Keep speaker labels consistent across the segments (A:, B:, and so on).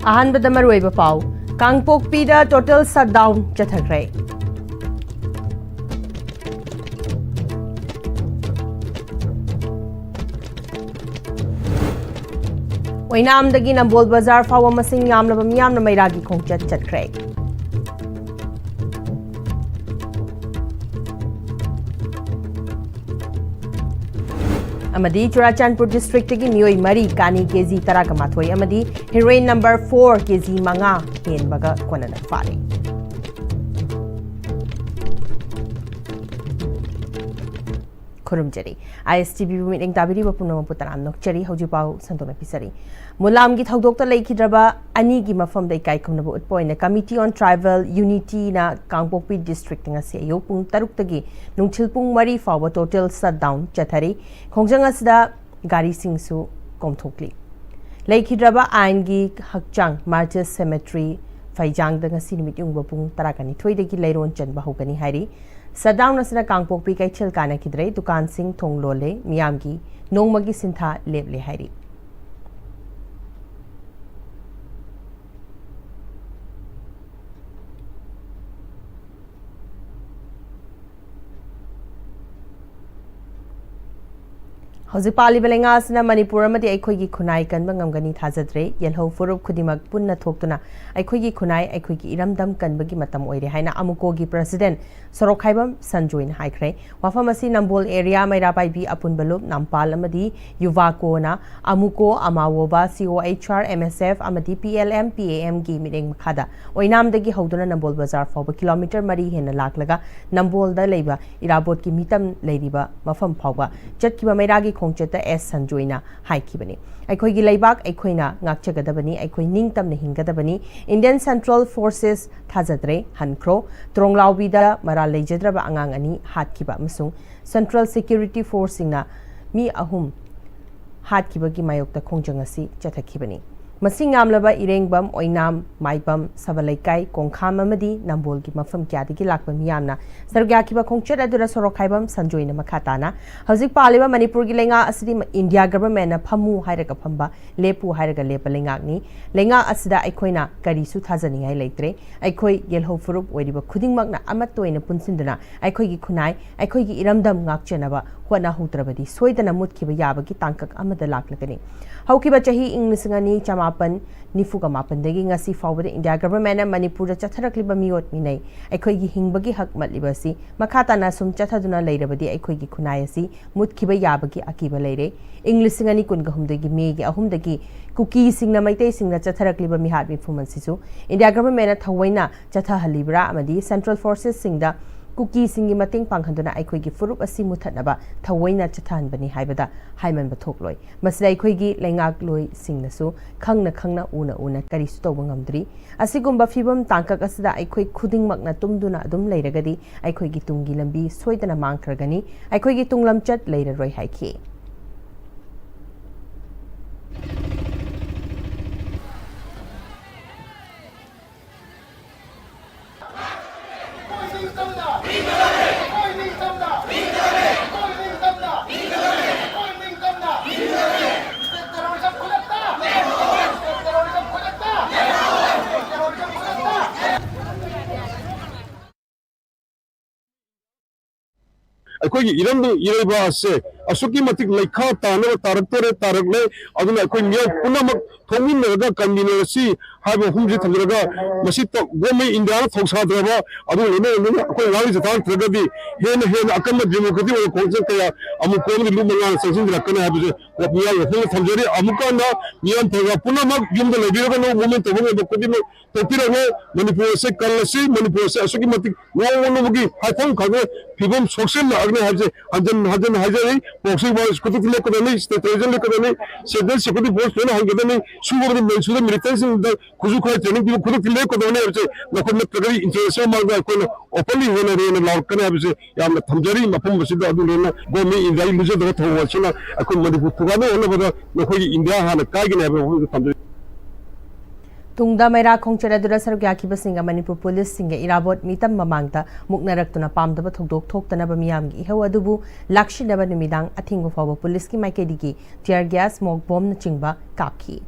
A: अहानबदा मरुइबा पाउ कांगपोकपीदा total shutdown चथखरे ओइनामदगी Nambol बाजार फाव मसिंग यामलबा मियामना मैरागी खोंगचत चतखरे अमदी चुराचानपुर डिस्ट्रिक्ट की मियोई मरी कानी केजी 10 अमदी हेरोइन नंबर 4 केजी 5 हेनबगा कोनना फारे खुरुमजरी Am-Istv मीटिंग ताबिरी बपुनम पुतराम नोकचरी हौजिपाउ संतोना पिसरी मुलाम की थौदोक्ता लेखिद्रबा अनि की मफम दै काइखुमनबु उत्पोइना कमिटी ऑन ट्राइबल यूनिटी ना Kangpokpi district ngasi ayok pung 6 tagi nungchil pung 3 fawa total shutdown chathari khongjang asida gari singsu komthokli leikhidraba ain gi hakchang marches cemetery faijang da ngasi nimit yung pung 12 dagi leiron chanba hogani hari shutdown asina Kangpokpi Kaithal काना खिद्रे दुकान सिंह थोंग लोले मियाम की नोंगमगी सिंथा लेबले हारी हौजिक पालिबा लेंगासना Manipur अमदि अखोइगी खुनाई कनबा ngamgani थाजद्रे यलहौ फुरुप खुदिमक पुन्ना थोक्तुना अखोइगी खुनाई अखोइगी इरमदम कनबगी मतम ओइरे हाइना अमुकोगी president सरोखाइबम संजोइन हाइख्रे वाफम असि Nambol area मैरापाइबी अपुनबलुप नामपाल अमदि युवाकोना अमुको अमावोबा COHR MSF अमदि PLM PAM गी मिरेंग मखादा ओइनामदगी हौदुना नंबोल बाजार फावबा किलोमीटर 4 हेना लाखलगा नंबोलदा लेबा इराबोट की मितम लेरिबा मफम फावबा चटकिबा मैरागी खोंगचता एस संजोइना हाइखिबनी अखोइगी लेबाक अखोइना ngakchagadaबनी अखोइ निंगतमने हिंगदाबनी इंडियन सेंट्रल फोर्सेस थाजद्रे हनख्रो त्रोंगलाउबीदा मरा लेजद्रबा अंगांग अनि हातखिबा अमसुंग सेंट्रल सिक्योरिटी फोर्स सिंगना मी अहुम हातखिबगी मायोक्ता खोंजंग असि चथखिबनी मसिंग यामलबा इरेंगबम ओइनाम माइबम सबलैकाई कोंखाम अमदी नंबोल की मफम क्यादगी लाकबा मियामना सरग्याखिबा खोंगचत अदुरा सरोखाइबम संजोइना मखाताना हौजिक पालिबा मणिपुर की लेंगा असदि इंडिया गवर्नमेंट ना फमु हाइरगा फंबा लेपु हाइरगा लेपा लेंगाकनी लेंगा असदा अखोइना करिसु थाजनिङाइ लेत्रे अखोइ येलहौ फुरुप ओइरिबा खुदिंगमकना अमत्तोइना पुनसिन्दुना अखोइगी खुनाई अखोइगी इरमदम ngakchenaba होना हुत्रबदी सोइदना मुतखिबा याबगी तांकक अमदा लाकलगनी हौकिबा चाही इंग्लिसंगनी चमापन निफुगा मापनदगी ngasi फावबदे इंडिया गवर्नमेंट मणिपुर चथरक्लिबा मियोट मिनै अखोइगी हिंगबगी हक मतलिबसी मखाताना सुम चथदुना लेरबदी अखोइगी खुनायसी मुतखिबा याबगी अकीबा लेरे इंग्लिसंगनी कुनगहुमदगी मेगी अहुमदगी कुकी सिंगना मैतै सिंगना चथरक्लिबा मिहात मिफुमनसिसु इंडिया गवर्नमेंट थवैना चथहलिब्रा अमदी सेंट्रल फोर्सेस सिंगदा कुकी सिंगी मतिंग पांगहंदुना अखोइगी फुरुप असि मुथतनबा थवैना चथहनबनी हाइबदा हाइमनबा थोकलोय मसिदा अखोइगी लेंगाक लोय सिंगनसु खंगना खंगना उना उना करिसु तौबा ngamdri असिगुम्बा फिबम तांकक असदा अखोइ खुदिंगमकना तुमदुना अदुम लेरगदी अखोइगी तुंगी लंबी सोइदना मांगखरगनी अखोइगी तुंगलमचत लेररोय हाइखि
B: अखोई इरम इरेबा से असुकी मतिक लेखा तानो तारक्तरे तारकले अदुना अखोई मियो पुनमक थोंगिनरगा कन्वीनरसी हाबो हुमजि थंगरगा मसि तो गोमे इंडिया थौसाद्रबा अदु लेने लेने अखोई वाली जतान त्रगदी हेन अकम डेमोक्रेटिक ओ कोंसेप्ट कया अमु कोन लु मंगा संसिन रखने हाबजे वपिया यथल थंजरी अमुकाना नियम थगा पुनमक युम द लेबिरगा नो मोमेंट तबो बकोदि तोतिरगे मणिपुर से कलसी मणिपुर से असुकी मतिक नोवनबगी हाथम खगे फिबम सोशल अग्ने हाबजे हजन हाजरी बॉक्सिंग बॉल कुतु लेकदनी स्टेटरेजन लेकदनी सेदल सिक्योरिटी फोर्स लेना हंगदनी सुबोदि मेसुद मिलिटरी सिंग खुजु खय ट्रेनिंग दिबो खुदु लेकदनी हाबजे नखन प्रगति इंटरनेशनल मार्ग कोन ओपनली होना रेन लाउकने हाबजे याम थमजरी मफम बसिद अदु लेना गोमी इंडिया मुजे दग थवसना अखन मणिपुर थुगानो होनबदा नखोई इंडिया हाना कायगने हाबे थमजरी
A: तुंगदा मैरा खोंगचरदुरा सरग्याखिबा सिंगा मणिपुर पुलिस सिंगे इराबोट मितम ममांगता मुकनरक्तुना पामदबा थोकदोक थोक्तनबा मियामगी इहौ अदुबु लाक्षिनबा निमिदांग अथिंगो फावबा पुलिस की माइकेदिगी टियर गैस स्मोक बॉम्ब न चिंगबा कापखि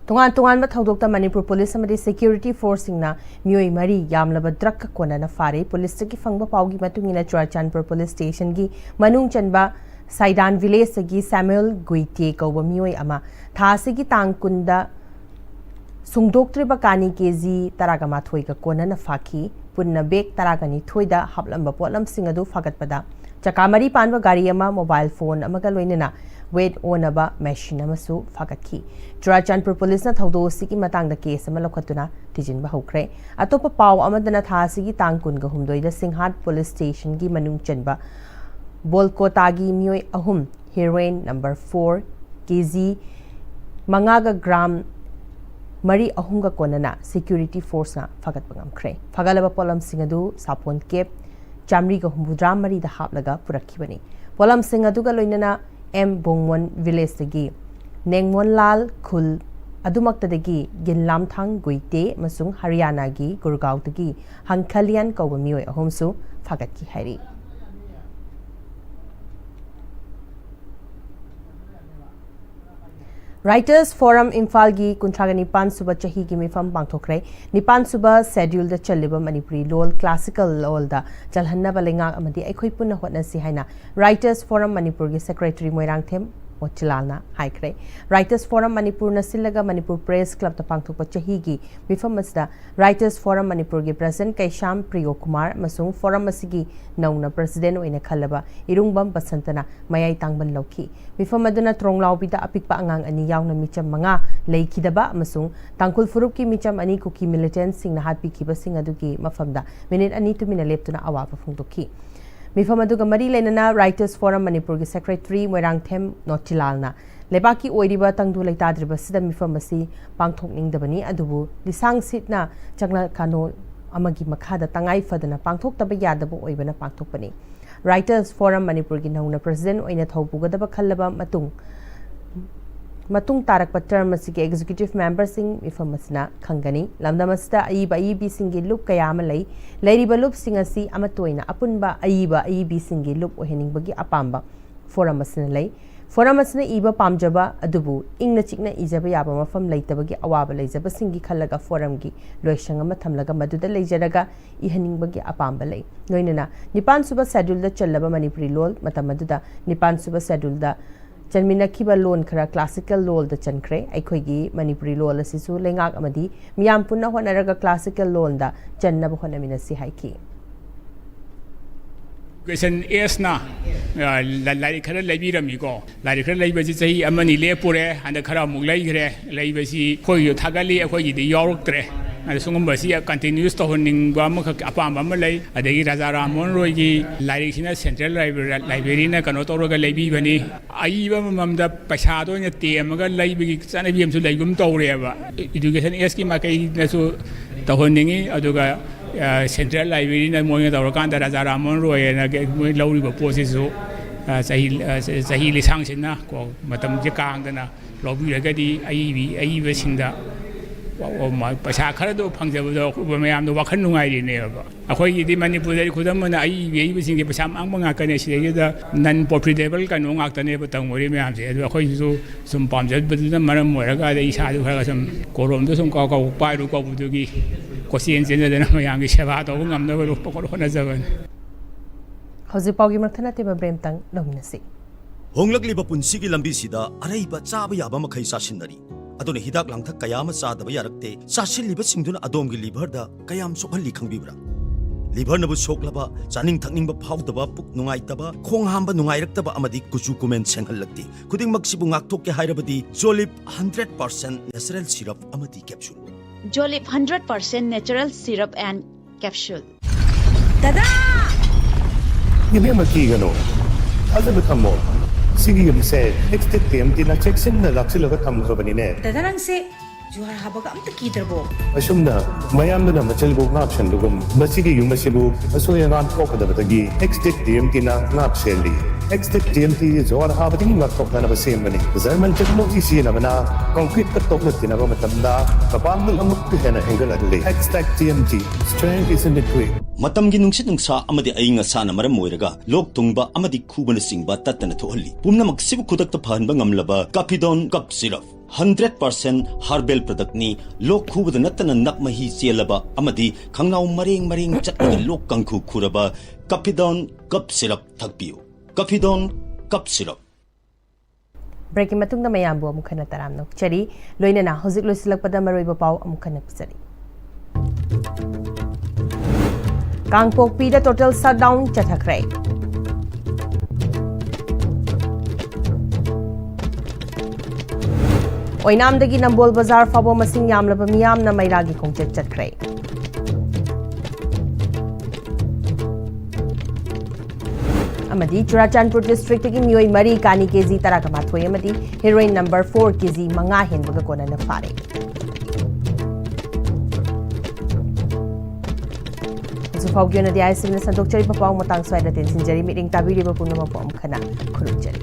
A: Tungan tungan thawdokta Manipur Police amadi Security Force singna mioi mari yamlaba drug ka konana fare police ki fangba pawgi matungina Churachandpur Police Station gi manung chanba Saidan Village sagi Samuel Guite kauba mioi ama thase gi tangkunda sungdoktriba kani kg taragama thoi ka konana fakhi punna bek taragani thoida haplamba potlam singadu fagatpada chakamari panba gari ama mobile phone amaga loinena weight onaba machine amasu fagatki Churachandpur Police na thawdo sigi matang da case ama lokhatuna tijin ba hokre atopa paw amadana tha sigi tangkun ga humdoi da Singhat Police Station gi manung chanba Bolkotagi mioi ahum heroin number 4 kg mangaga gram mari ahunga konana security force na fagat bangam kre fagalaba polam singadu sapon kep chamri ga humbudra mari da haplaga purakhibani polam singadu ga loinana M Bongwon Village dagi Nengmon Lal Khul adumakta dagi Ginlam Thang Guite masung Haryana gi Gurgaon dagi Hangkhalian kauba mioi ahumsu fagat ki hairi Writers Forum Imphal gi kuntraga nipan suba chahi gi mifam pangthokre nipan suba schedule da chaliba Manipuri lol classical lol da chalhanna balenga amadi aikhoi punna hotna si haina Writers Forum Manipur gi secretary Moirang Them Mochilalna haikre Writers Forum Manipur na silaga Manipur Press Club ta pangthokpa chahi gi mifam masda Writers Forum Manipur gi president Kaisham Priyo Kumar masung forum asigi nauna president oina khalaba irungbam basantana mayai tangban lokhi mifam aduna tronglaubi da apikpa angang ani yauna micham manga leikidaba masung tangkul furup ki micham ani kuki militant sing na hatpi ki basing adugi mafamda minute ani tu mina leptuna awa phungdokhi mifam aduga mari lenana Writers Forum Manipur gi secretary Moirang Them Nochilalna lebaki oiriba tangdu leitadriba sida mifam asi pangthokningdabani adubu lisang sitna changla kano amagi makhada tangai fadana pangthoktaba yadaba oibana pangthokpani Writers Forum Manipur gi nauna president oina thaupugadaba khallaba matung tarakpa term asigi executive member sing mifam asna khangani lamdamasda aiba aibi singi loop kayama leiriba loop singasi amatoina apunba aibi singi loop oheningbagi apamba forum asna lei forum asna iba pamjaba adubu ingna chikna ijaba yaba mafam leitabagi awaba leijaba singi khallaga forum gi loisanga mathamlaga maduda leijaraga ihaningbagi apamba lei noinana nipan suba schedule da challaba Manipuri lol matamaduda nipan suba schedule da Chanmina kiba loan khara classical lol da chankre aikhoigi Manipuri lol asisu lengak amadi miyam punna honaraga classical lol da channa bhona minasi haiki
C: Question is na lai khara laibi rami ko lai khara laiba ji chahi amani le pure and khara muk lai gre laiba si khoi yo thagali akhoi gi di yorok tre sungum basi continuous to honing ba ma apam ba ma lai adegi Raja Ramon Roy gi lai sina central library na kano to ro ga laibi bani ai ba mam da paisa do ne te ma ga laibi gi chana bi am su laigum to re ba education is ki ma kai na su to honing aduga Central Library na mo nga kan da Raja Ramon Roy na mo lauri ba process so sahi lisang sin na ko matam je kang na ꯂꯧꯕꯤꯔꯒꯗꯤ ꯑꯏꯕꯁꯤꯡꯗ ꯄꯩꯁꯥ ꯈꯔꯗꯣ ꯐꯪꯖꯕꯗꯣ ꯃꯌꯥꯝꯗꯣ ꯋꯥꯈꯜ ꯅꯨꯡꯉꯥꯏꯔꯤꯅꯦꯕ ꯑꯩꯈꯣꯏꯒꯤꯗꯤ ꯃꯅꯤꯄꯨꯔꯗꯗꯤ ꯈꯨꯗꯝ ꯑꯣꯏꯅ ꯑꯏꯕꯁꯤꯡꯒꯤ ꯄꯩꯁꯥ ꯃꯥꯡꯕ ꯉꯥꯛꯇꯅꯦ ꯁꯤꯗꯩꯗ ꯅꯟ ꯄ꯭ꯔꯣꯐꯤꯇꯦꯕꯜ ꯀꯩꯅꯣ ꯉꯥꯛꯇꯅꯦꯕ ꯇꯧꯔꯤ ꯃꯌꯥꯝꯁꯦ ꯑꯗꯨ ꯑꯩꯈꯣꯏꯁꯨ ꯁꯨꯝ ꯄꯥꯝꯖꯕꯗꯨꯅ ꯃꯔꯝ ꯑꯣꯏꯔꯒ ꯑꯗꯩ ꯏꯁꯥꯗꯨ ꯈꯔ ꯁꯨꯝ ꯀꯣꯔꯣꯝꯗꯣ ꯁꯨꯝ ꯄꯥꯏꯔꯨ ꯀꯧꯕꯗꯨꯒꯤ ꯀꯣꯆꯦꯟ ꯆꯦꯟꯖꯗꯅ ꯃꯌꯥꯝꯒꯤ ꯁꯦꯕꯥ ꯇꯧꯕ ꯉꯝꯅꯕ ꯍꯣꯠꯅꯖꯕꯅꯤ
A: ꯍꯧꯖꯤꯛꯐꯥꯎꯒꯤ ꯃꯔꯛꯇ ꯅꯠꯇꯦꯕ ꯕ꯭ꯔꯦꯝꯇꯪ ꯂꯧꯃꯤꯟꯅꯁꯤ
D: ꯍꯣꯡꯂꯛꯂꯤꯕ ꯄꯨꯟꯁꯤꯒꯤ ꯂꯝꯕꯤꯁꯤꯗ ꯑꯔꯩꯕ ꯆꯥꯕ ꯌꯥꯕ ꯃꯈꯩ ꯆꯥꯁꯤꯟꯅꯔꯤ ꯑꯗꯨꯅ ꯍꯤꯗꯥꯛ ꯂꯥꯡꯊꯛ ꯀꯌꯥ ꯑꯃ ꯆꯥꯗꯕ ꯌꯥꯔꯛꯇꯦ ꯆꯥꯁꯤꯜꯂꯤꯕꯁꯤꯡꯗꯨꯅ ꯑꯗꯣꯝꯒꯤ ꯂꯤꯚꯔꯗ ꯀꯌꯥꯝ ꯁꯣꯛꯍꯜꯂꯤ ꯈꯪꯕꯤꯕ꯭ꯔꯥ ꯂꯤꯚꯔꯅꯕꯨ ꯁꯣꯛꯂꯕ ꯆꯥꯅꯤꯡ ꯊꯛꯅꯤꯡꯕ ꯐꯥꯎꯗꯕ ꯄꯨꯛ ꯅꯨꯡꯉꯥꯏꯇꯕ ꯈꯣꯡ ꯍꯥꯝꯕ ꯅꯨꯡꯉꯥꯏꯔꯛꯇꯕ ꯑꯃꯗꯤ ꯀꯨꯆꯨ ꯀꯨꯃꯦꯟ ꯁꯦꯡꯍꯜꯂꯛꯇꯦ ꯈꯨꯗꯤꯡꯃꯛꯁꯤꯕꯨ ꯉꯥꯛꯊꯣꯛꯀꯦ ꯍꯥꯏꯔꯕꯗꯤ ꯖꯣꯂꯤꯞ 100% ꯅꯦꯆꯔꯦꯜ ꯁꯤꯔꯞ ꯑꯃꯗꯤ capsule
E: Jolip 100% natural syrup and capsule.
F: Dada!
G: Ibig magkigano. Ano ba tamo? Sige yung se, next time tinacheksin na laksilaga tamko ba ni ne?
F: Dada lang se, juhar habaga am takidrabo.
G: Asum na, mayam na machalbo ngapshan lugum. Masige yung masibu, aso yung ang koka da batagi. Next time tina ngapseli. Next time juhar habating ngakok na nabasim ba ni? Zaman technology siya naman na concrete katok na tinaba matanda. Kapag nalamot ka na hinggal adli. Next TMT, strength is in the quick.
D: ꯃꯇꯝꯒꯤ ꯅꯨꯡꯁꯤꯠ ꯅꯨꯡꯁꯥ ꯑꯃꯗꯤ ꯑꯏꯪ ꯑꯁꯥꯅ ꯃꯔꯝ ꯑꯣꯏꯔꯒ ꯂꯣꯛ ꯊꯨꯡꯕ ꯑꯃꯗꯤ ꯈꯨꯕꯅꯆꯤꯡꯕ ꯇꯠꯇꯅ ꯊꯣꯛꯍꯜꯂꯤ ꯄꯨꯝꯅꯃꯛꯁꯤꯕꯨ ꯈꯨꯗꯛꯇ ꯐꯍꯟꯕ ꯉꯝꯂꯕ ꯀꯥꯐꯤꯗꯣꯟ ꯀꯞ ꯁꯤꯔꯞ 100% ꯍꯥꯔꯕꯦꯜ ꯄ꯭ꯔꯗꯛꯅꯤ ꯂꯣꯛ ꯈꯨꯕꯗ ꯅꯠꯇꯅ ꯅꯞ ꯃꯍꯤ ꯆꯦꯜꯂꯕ ꯑꯃꯗꯤ ꯈꯪꯅꯥꯎ ꯃꯔꯦꯡ ꯆꯠꯂꯒ ꯂꯣꯛ ꯀꯪꯈꯨ ꯈꯨꯔꯕ ꯀꯥꯐꯤꯗꯣꯟ ꯀꯞ ꯁꯤꯔꯞ ꯊꯛꯄꯤꯌꯨ ꯀꯥꯐꯤꯗꯣꯟ ꯀꯞ ꯁꯤꯔꯞ
A: ꯕ꯭ꯔꯦꯛꯀꯤ ꯃꯇꯨꯡꯗ ꯃꯌꯥꯝꯕꯨ ꯑꯃꯨꯛ ꯍꯟꯅ ꯇꯔꯥꯝ ꯅꯣꯛꯆꯔꯤ ꯂꯣꯏꯅꯅ ꯍꯧꯖꯤꯛ ꯂꯣꯏꯁꯤꯜꯂꯛꯄꯗ ꯃꯔꯨꯑꯣꯏꯕ ꯄꯥꯎ ꯑꯃꯨꯛ ꯍꯟꯅ ꯄꯤꯖꯔꯤ ꯀꯥꯡꯄꯣꯛꯄꯤꯗ ꯇꯣꯇꯦꯜ ꯁꯠꯗꯥꯎꯟ ꯆꯠꯊꯈ꯭ꯔꯦ ꯑꯣꯏꯅꯥꯝꯗꯒꯤ ꯅꯝꯕꯣꯜ ꯕꯖꯥꯔ ꯐꯥꯎꯕ ꯃꯁꯤꯡ ꯌꯥꯝꯂꯕ ꯃꯤꯌꯥꯝꯅ ꯃꯩꯔꯥꯒꯤ ꯈꯣꯡꯆꯠ ꯆꯠꯈ꯭ꯔꯦ ꯑꯃꯗꯤ ꯆꯨꯔꯥꯆꯥꯟꯄꯨꯔ ꯗꯤꯁꯇ꯭ꯔꯤꯛꯇꯒꯤ ꯃꯤꯑꯣꯏ 3 ꯀꯥꯅꯤ ꯀꯦꯖꯤ 12 ꯑꯃꯗꯤ ꯍꯦꯔꯣꯏꯟ ꯅꯝꯕꯔ 4 ꯀꯦꯖꯤ 5 ꯍꯦꯟꯕꯒ ꯀꯣꯟꯅꯅ ꯐꯥꯔꯦ ꯍꯧꯖꯤꯛꯐꯥꯎꯒꯤ ꯑꯣꯏꯅꯗꯤ ꯑꯥꯏ.ꯑꯦꯁ.ꯇꯤꯚꯤꯅ ꯁꯟꯗꯣꯛꯆꯔꯤꯕ ꯄꯥꯎ ꯃꯇꯥꯡ ꯁ꯭ꯋꯥꯏꯗ ꯇꯦꯟꯁꯤꯟꯖꯔꯤ ꯃꯤꯠꯌꯦꯡ ꯇꯥꯕꯤꯔꯤꯕ ꯄꯨꯝꯅꯃꯛꯄꯨ ꯑꯃꯨꯛ ꯍꯟꯅ ꯈꯨꯔꯨꯝꯖꯔꯤ